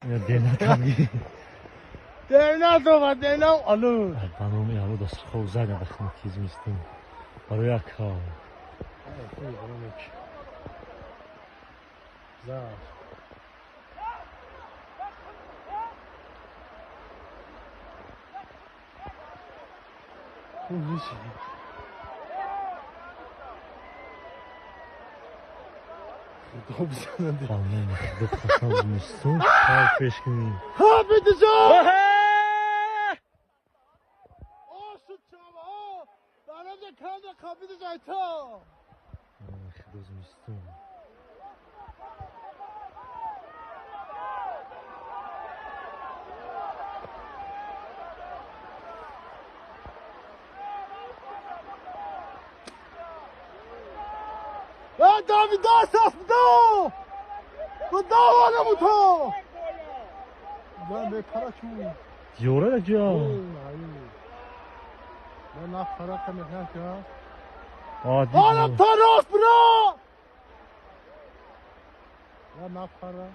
دینا تامی دینا تو و دینا آلو بانومی همو دست خوب زنگ بخم کیز میستم برای یک کار زار خوب میشه خدا بزننده بانومی خود خواستم میستم کار پیش کنیم ها بیدی جان شد چما برای کند کابیدی جای تو خود میستم داوید داست دو خدا آنمو تو من به پراکون یوره جا من نفرا کنه که عادی آنم تا راست برا من نفرا